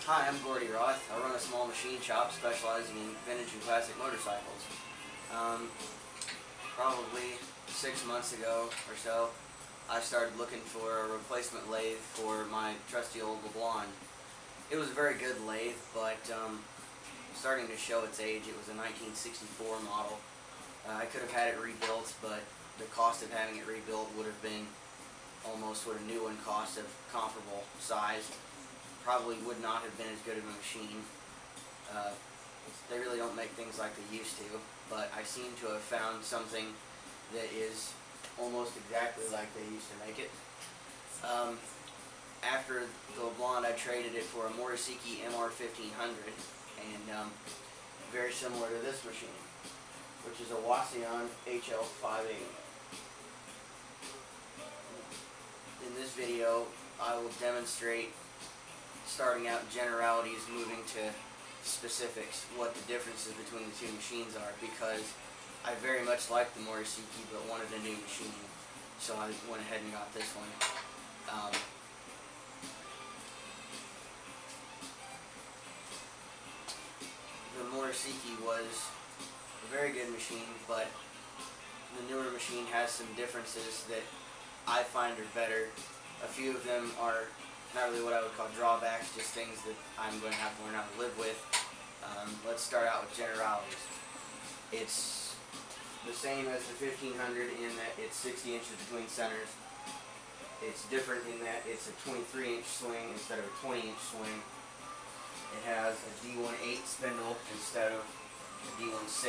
Hi, I'm Gordy Roth. I run a small machine shop specializing in vintage and classic motorcycles. Probably 6 months ago or so, I started looking for a replacement lathe for my trusty old LeBlanc. It was a very good lathe, but starting to show its age. It was a 1964 model. I could have had it rebuilt, but the cost of having it rebuilt would have been almost what a new one cost of comparable size. Probably would not have been as good of a machine. They really don't make things like they used to, but I seem to have found something that is almost exactly like they used to make it. After the LeBlanc, I traded it for a Mori Seiki MR-1500, and very similar to this machine, which is a Hwacheon HL-580. In this video, I will demonstrate, starting out in generalities, moving to specifics, what the differences between the two machines are, because I very much like the Mori Seiki but wanted a new machine, so I went ahead and got this one. The Mori Seiki was a very good machine, but the newer machine has some differences that I find are better. A few of them are not really what I would call drawbacks, just things that I'm going to have to learn how to live with. Let's start out with generalities. It's the same as the 1500 in that it's 60 inches between centers. It's different in that it's a 23-inch swing instead of a 20-inch swing. It has a D1-8 spindle instead of a D1-6.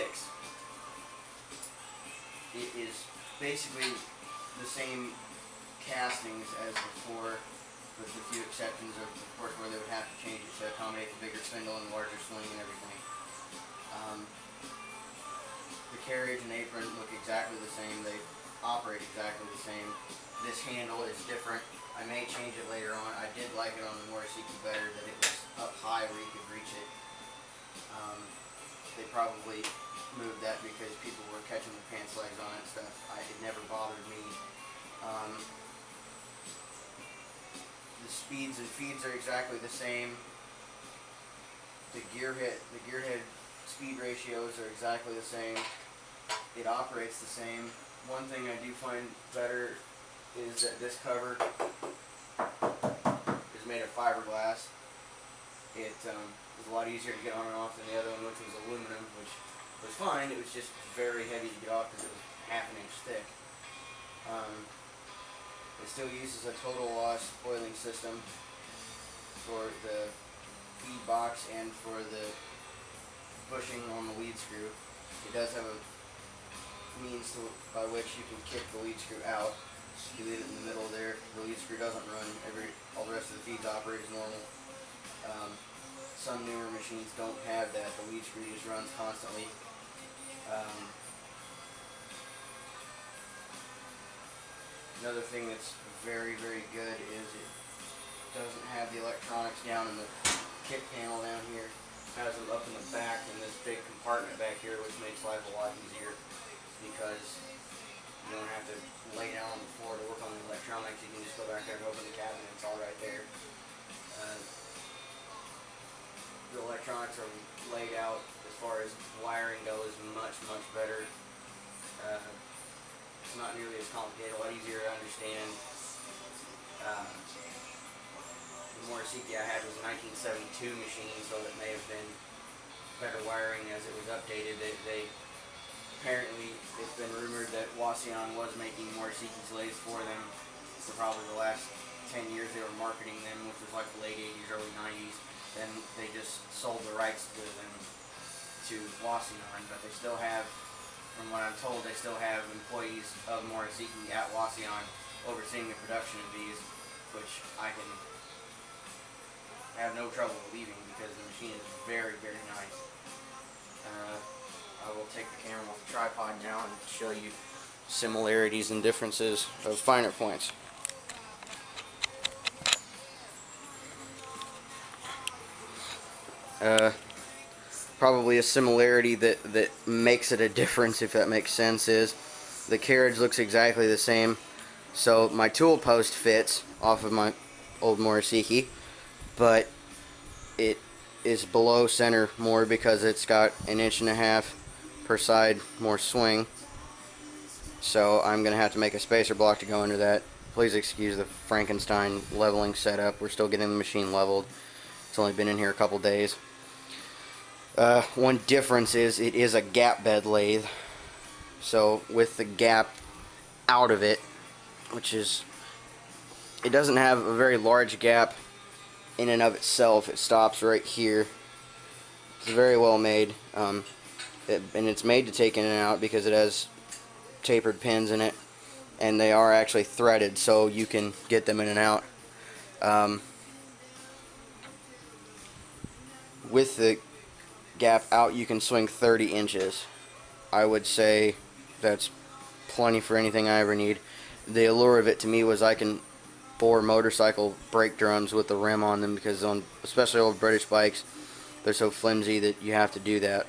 It is basically the same castings as before, with a few exceptions of course, where they would have to change it to accommodate the bigger spindle and the larger swing and everything. The carriage and apron look exactly the same. They operate exactly the same. This handle is different. I may change it later on. I did like it on the Mori Seiki better, that it was up high where you could reach it. They probably moved that because people were catching the pants legs on it and stuff. It never bothered me. The speeds and feeds are exactly the same. The gearhead speed ratios are exactly the same. It operates the same. One thing I do find better is that this cover is made of fiberglass. It was a lot easier to get on and off than the other one, which was aluminum, which was fine. It was just very heavy to get off because it was half an inch thick. It still uses a total loss oiling system for the feed box and for the bushing on the lead screw. It does have a means by which you can kick the lead screw out. You leave it in the middle there, the lead screw doesn't run. All the rest of the feeds operate as normal. Some newer machines don't have that. The lead screw just runs constantly. Another thing that's very, very good is it doesn't have the electronics down in the kick panel down here. It has them up in the back in this big compartment back here, which makes life a lot easier because you don't have to lay down on the floor to work on the electronics. You can just go back there and open the cabinet. It's all right there. The electronics are laid out as far as wiring goes much, much better. It's not nearly as complicated, a lot easier to understand. The Mori Seiki I had was a 1972 machine, so it may have been better wiring as it was updated. Apparently, it's been rumored that Hwacheon was making Mori Seiki's lathes for them for probably the last 10 years. They were marketing them, which was like the late 80s, early 90s. Then they just sold the rights to them to Hwacheon, but they still have, from what I'm told, they still have employees of Mori Seiki at Hwacheon overseeing the production of these, which I can have no trouble believing because the machine is very, very nice. I will take the camera off the tripod now and show you similarities and differences of finer points. Probably a similarity that makes it a difference, if that makes sense, is the carriage looks exactly the same. So my tool post fits off of my old Mori Seiki, but it is below center more because it's got 1.5 inches per side more swing. So I'm going to have to make a spacer block to go under that. Please excuse the Frankenstein leveling setup. We're still getting the machine leveled. It's only been in here a couple days. One difference is it is a gap bed lathe. So with the gap out of it, which is, it doesn't have a very large gap in and of itself. It stops right here. It's very well made, and it's made to take in and out because it has tapered pins in it, and they are actually threaded, so you can get them in and out. With the gap out, you can swing 30 inches. I would say that's plenty for anything I ever need. The allure of it to me was I can bore motorcycle brake drums with the rim on them, because on especially old British bikes, they're so flimsy that you have to do that.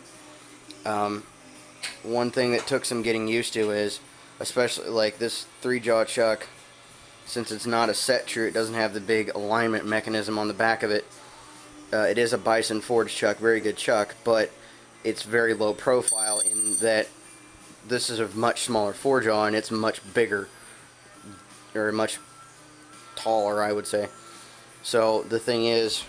One thing that took some getting used to is, especially like this 3-jaw chuck, since it's not a set true, it doesn't have the big alignment mechanism on the back of it. It is a Bison forged chuck, very good chuck, but it's very low profile in that this is a much smaller 4-jaw and it's much bigger, or much taller, I would say. So the thing is,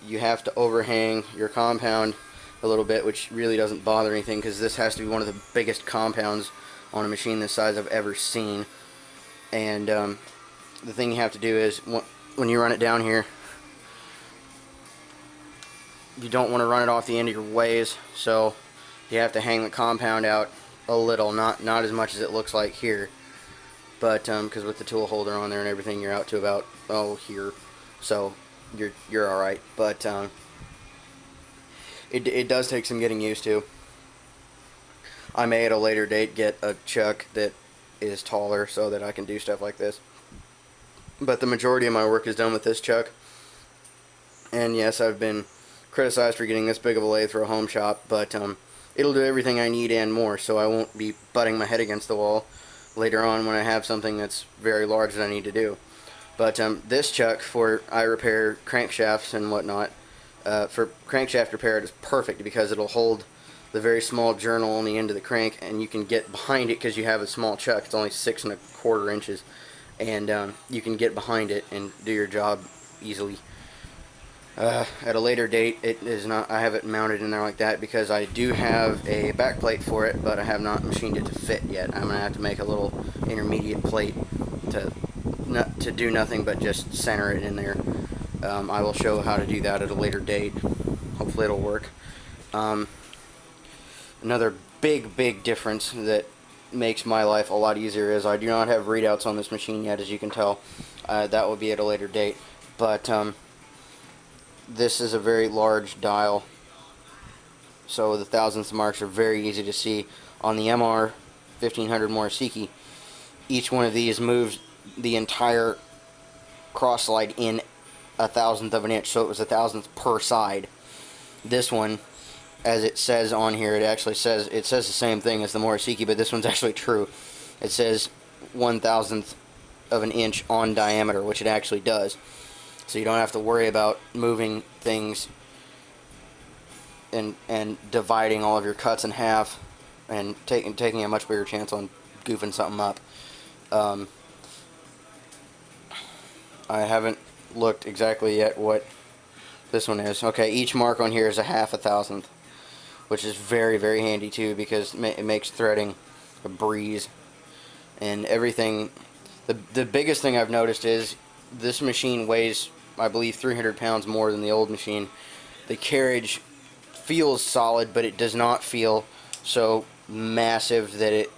you have to overhang your compound a little bit, which really doesn't bother anything because this has to be one of the biggest compounds on a machine this size I've ever seen. And the thing you have to do is, when you run it down here, you don't want to run it off the end of your ways, so you have to hang the compound out a little, not as much as it looks like here, but because with the tool holder on there and everything, you're out to about here, so you're all right. But it does take some getting used to. I may at a later date get a chuck that is taller so that I can do stuff like this, but the majority of my work is done with this chuck. And yes, I've been criticized for getting this big of a lathe for a home shop, but it'll do everything I need and more, so I won't be butting my head against the wall later on when I have something that's very large that I need to do. But this chuck, I repair crankshafts and whatnot, for crankshaft repair it is perfect because it'll hold the very small journal on the end of the crank, and you can get behind it because you have a small chuck. It's only 6¼ inches, and you can get behind it and do your job easily. At a later date, it is not. I have it mounted in there like that because I do have a back plate for it, but I have not machined it to fit yet. I'm gonna have to make a little intermediate plate to do nothing but just center it in there. I will show how to do that at a later date. Hopefully, it'll work. Another big difference that makes my life a lot easier is I do not have readouts on this machine yet, as you can tell. That will be at a later date, but this is a very large dial, so the thousandths marks are very easy to see. On the MR-1500 Mori Seiki, each one of these moves the entire cross slide in 1/1000th of an inch, so it was 1/1000th per side. This one, as it says on here, it says the same thing as the Mori Seiki, but this one's actually true. It says 1/1000th of an inch on diameter, which it actually does. So you don't have to worry about moving things and dividing all of your cuts in half and taking a much bigger chance on goofing something up. I haven't looked exactly yet what this one is. Okay, each mark on here is 1/2,000th, which is very handy too, because it makes threading a breeze. And everything, the biggest thing I've noticed is this machine weighs, I believe, 300 pounds more than the old machine. The carriage feels solid, but it does not feel so massive that it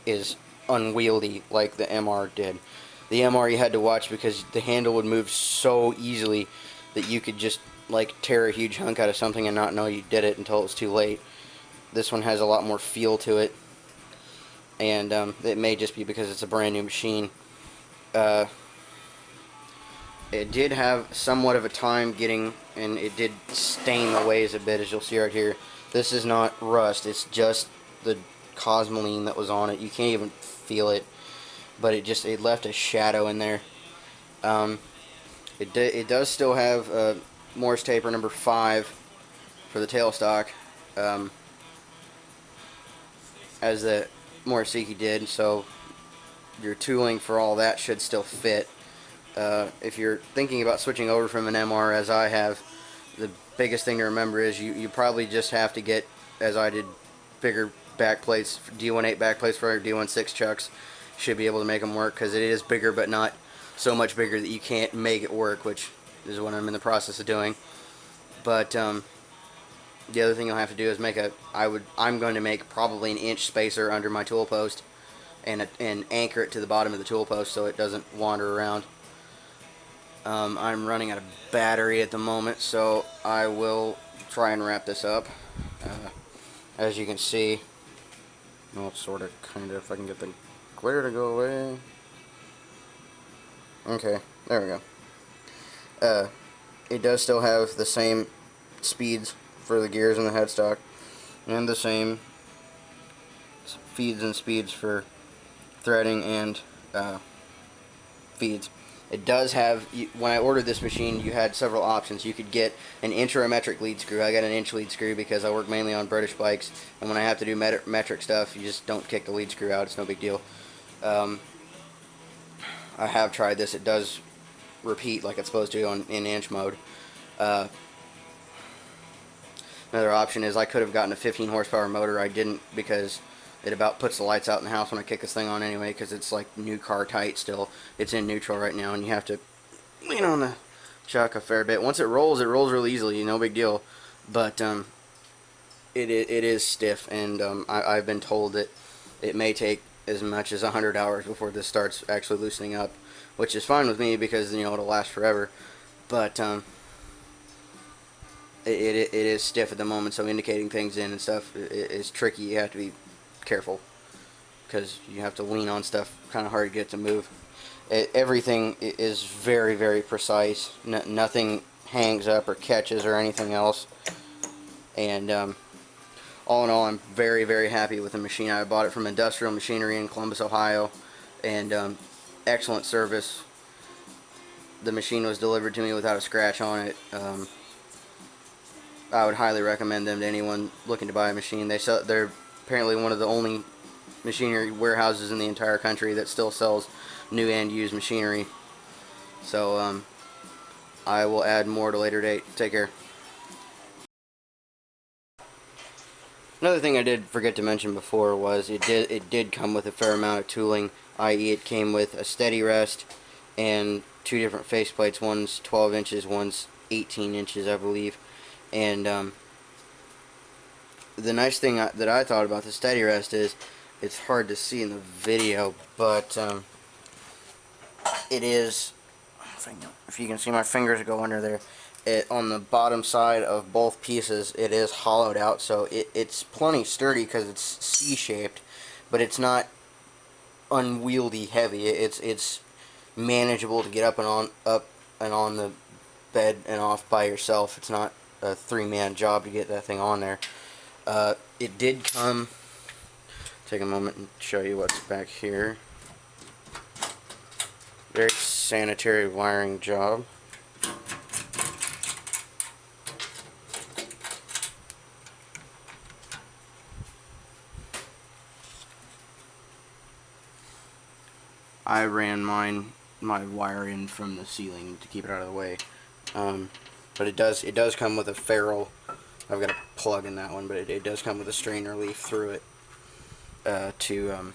is unwieldy like the MR did. The MR you had to watch because the handle would move so easily that you could just like tear a huge hunk out of something and not know you did it until it was too late. This one has a lot more feel to it, and it may just be because it's a brand new machine. It did have somewhat of a time getting, and it did stain the ways a bit, as you'll see right here. This is not rust, it's just the cosmoline that was on it. You can't even feel it, but it left a shadow in there. It does still have Morse taper number 5 for the tailstock, as the Mori Seiki did, so your tooling for all that should still fit. If you're thinking about switching over from an MR, as I have, the biggest thing to remember is you probably just have to get, as I did, bigger back plates, D18 back plates for our D16 chucks. Should be able to make them work, because it is bigger, but not so much bigger that you can't make it work, which is what I'm in the process of doing. But the other thing you'll have to do is make I'm going to make probably an inch spacer under my tool post, and anchor it to the bottom of the tool post so it doesn't wander around. I'm running out of battery at the moment, so I will try and wrap this up. As you can see, well, sort of, kind of, if I can get the glare to go away. Okay, there we go. It does still have the same speeds for the gears and the headstock, and the same feeds and speeds for threading and feeds. It does have, when I ordered this machine, you had several options. You could get an inch or a metric lead screw. I got an inch lead screw because I work mainly on British bikes, and when I have to do metric stuff, you just don't kick the lead screw out. It's no big deal. I have tried this. It does repeat like it's supposed to in inch mode. Another option is I could have gotten a 15 horsepower motor. I didn't, because it about puts the lights out in the house when I kick this thing on anyway, because it's like new car tight still. It's in neutral right now, and you have to lean on the chuck a fair bit. Once it rolls really easily, no big deal. But it is stiff, and I've been told that it may take as much as 100 hours before this starts actually loosening up, which is fine with me because, you know, it'll last forever. But it is stiff at the moment, so indicating things in and stuff is tricky. You have to be careful, because you have to lean on stuff kind of hard to get it to move. Everything is very, very precise. Nothing hangs up or catches or anything else. And all in all, I'm very, very happy with the machine. I bought it from Industrial Machinery in Columbus, Ohio, and excellent service. The machine was delivered to me without a scratch on it. I would highly recommend them to anyone looking to buy a machine. They're apparently one of the only machinery warehouses in the entire country that still sells new and used machinery. So I will add more at a later date. Take care. Another thing I did forget to mention before was it did come with a fair amount of tooling, i.e. it came with a steady rest and 2 different faceplates. One's 12 inches, one's 18 inches, I believe. And the nice thing that I thought about the steady rest is, it's hard to see in the video, but it is, if you can see my fingers go under there, on the bottom side of both pieces it is hollowed out, so it's plenty sturdy because it's C-shaped, but it's not unwieldy heavy. It's manageable to get up and on the bed and off by yourself. It's not a 3-man job to get that thing on there. It did come, take a moment and show you what's back here. Very sanitary wiring job. I ran my wire in from the ceiling to keep it out of the way. But it does come with a ferrule. I've got a plug in that one, but it does come with a strainer leaf through it to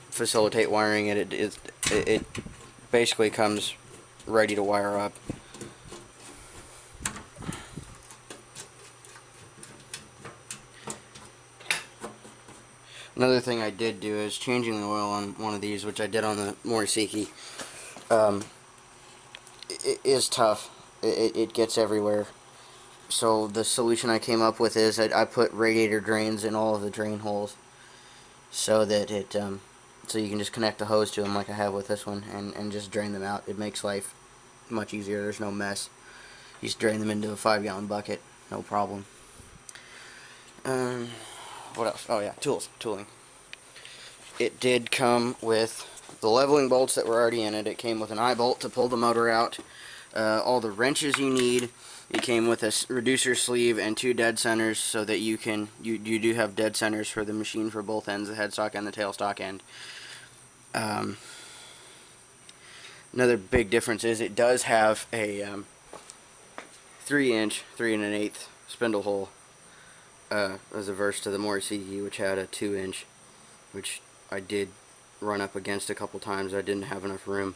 facilitate wiring it. It basically comes ready to wire up. Another thing I did do is changing the oil on one of these, which I did on the Mori Seiki. It is tough. It gets everywhere. So the solution I came up with is that I put radiator drains in all of the drain holes, so that so you can just connect the hose to them like I have with this one, and just drain them out. It makes life much easier. There's no mess. You just drain them into a 5-gallon bucket, no problem. What else? Oh yeah, tooling. It did come with the leveling bolts that were already in it. It came with an eye bolt to pull the motor out. All the wrenches you need. It came with a reducer sleeve and 2 dead centers, so that you do have dead centers for the machine for both ends, the headstock and the tailstock end. Another big difference is it does have a 3-inch, 3 1/8 spindle hole, as averse to the Mori Seiki, which had a 2-inch, which I did run up against a couple times. I didn't have enough room.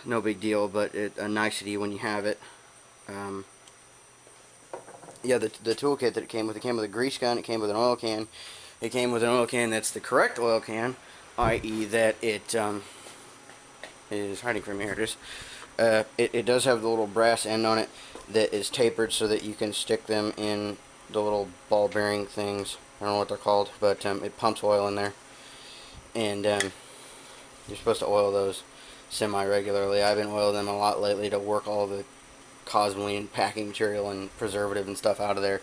No big deal, but a nicety when you have it. Yeah, the toolkit that it came with a grease gun, it came with an oil can. It came with an oil can that's the correct oil can, i.e. that it is hiding from me. Here it is. It does have the little brass end on it that is tapered so that you can stick them in the little ball bearing things. I don't know what they're called, but it pumps oil in there. And you're supposed to oil those semi-regularly. I've been oiling them a lot lately to work all the cosmoline and packing material and preservative and stuff out of there.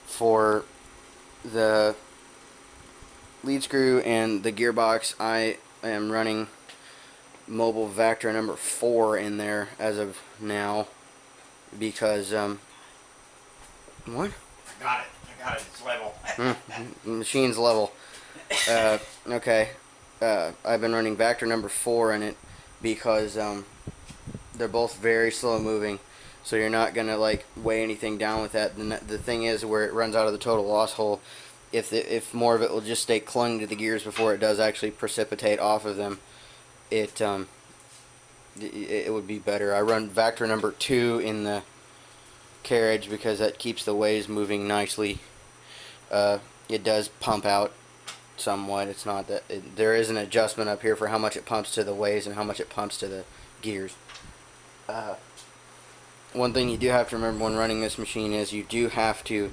For the lead screw and the gearbox, I am running mobile Vactor number 4 in there as of now, because what? I got it, it's level. The machine's level. Okay. I've been running Vactor number 4 in it because they're both very slow moving, so you're not gonna like weigh anything down with that. The thing is, where it runs out of the total loss hole, if more of it will just stay clung to the gears before it does actually precipitate off of them, it would be better. I run Vactor number 2 in the carriage because that keeps the ways moving nicely. It does pump out somewhat. It's not that there is an adjustment up here for how much it pumps to the ways and how much it pumps to the gears. One thing you do have to remember when running this machine is you do have to,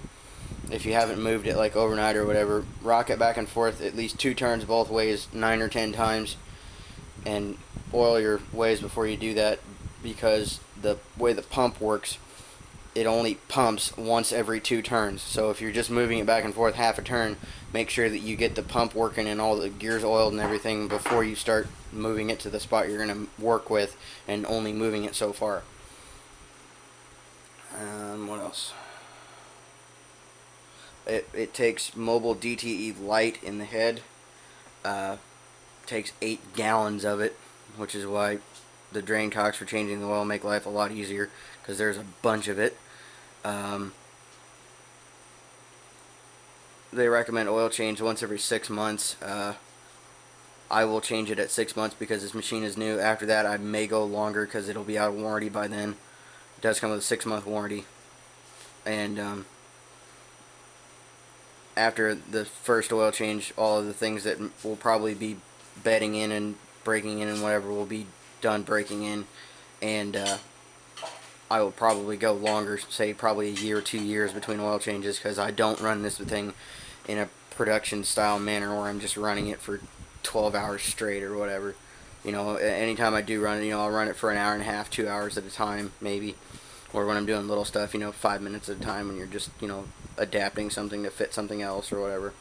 if you haven't moved it like overnight or whatever, rock it back and forth at least 2 turns both ways 9 or 10 times, and oil your ways before you do that, because the way the pump works, it only pumps once every 2 turns. So if you're just moving it back and forth half a turn, make sure that you get the pump working and all the gears oiled and everything before you start moving it to the spot you're going to work with, and only moving it so far. What else? It takes mobile DTE light in the head. Takes 8 gallons of it, which is why the drain cocks for changing the oil make life a lot easier, because there's a bunch of it. They recommend oil change once every 6 months. I will change it at 6 months because this machine is new. After that, I may go longer because it'll be out of warranty by then. It does come with a 6-month warranty. And after the first oil change, all of the things that will probably be bedding in and breaking in and whatever will be done breaking in. And I will probably go longer, say probably a year or 2 years between oil changes, because I don't run this thing in a production style manner where I'm just running it for 12 hours straight or whatever. You know, anytime I do run it, you know, I'll run it for an hour and a half, 2 hours at a time maybe. Or when I'm doing little stuff, you know, 5 minutes at a time, when you're just, you know, adapting something to fit something else or whatever.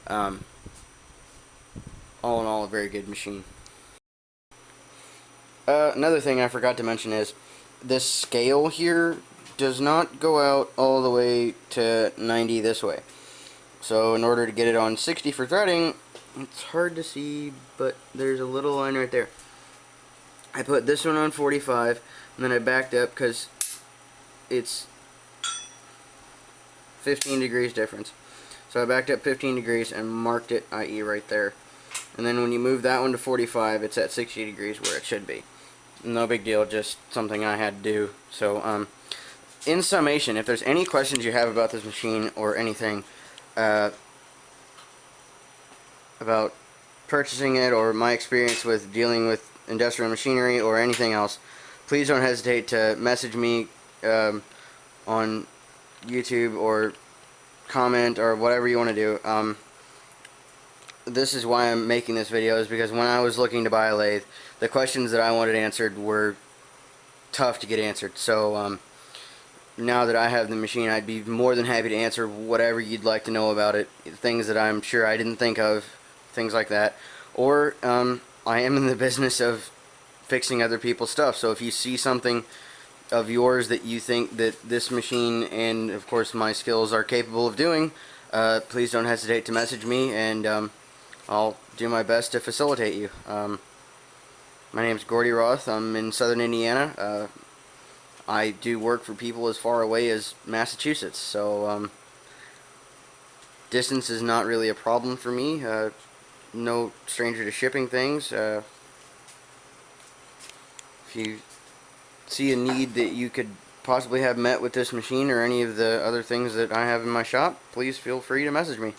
All in all, a very good machine. Another thing I forgot to mention is this scale here does not go out all the way to 90 this way. So in order to get it on 60 for threading, it's hard to see, but there's a little line right there. I put this one on 45, and then I backed up because it's 15 degrees difference. So I backed up 15 degrees and marked it, i.e. right there. And then when you move that one to 45, it's at 60 degrees where it should be. No big deal, just something I had to do. So, in summation, if there's any questions you have about this machine or anything about purchasing it, or my experience with dealing with industrial machinery or anything else, please don't hesitate to message me on YouTube or comment or whatever you want to do. This is why I'm making this video, is because when I was looking to buy a lathe, the questions that I wanted answered were tough to get answered. So now that I have the machine, I'd be more than happy to answer whatever you'd like to know about it. Things that I'm sure I didn't think of, things like that. Or I am in the business of fixing other people's stuff. So if you see something of yours that you think that this machine and of course my skills are capable of doing, please don't hesitate to message me, and I'll do my best to facilitate you. My name's Gordy Roth. I'm in southern Indiana. I do work for people as far away as Massachusetts, so distance is not really a problem for me. No stranger to shipping things. If you see a need that you could possibly have met with this machine or any of the other things that I have in my shop, please feel free to message me.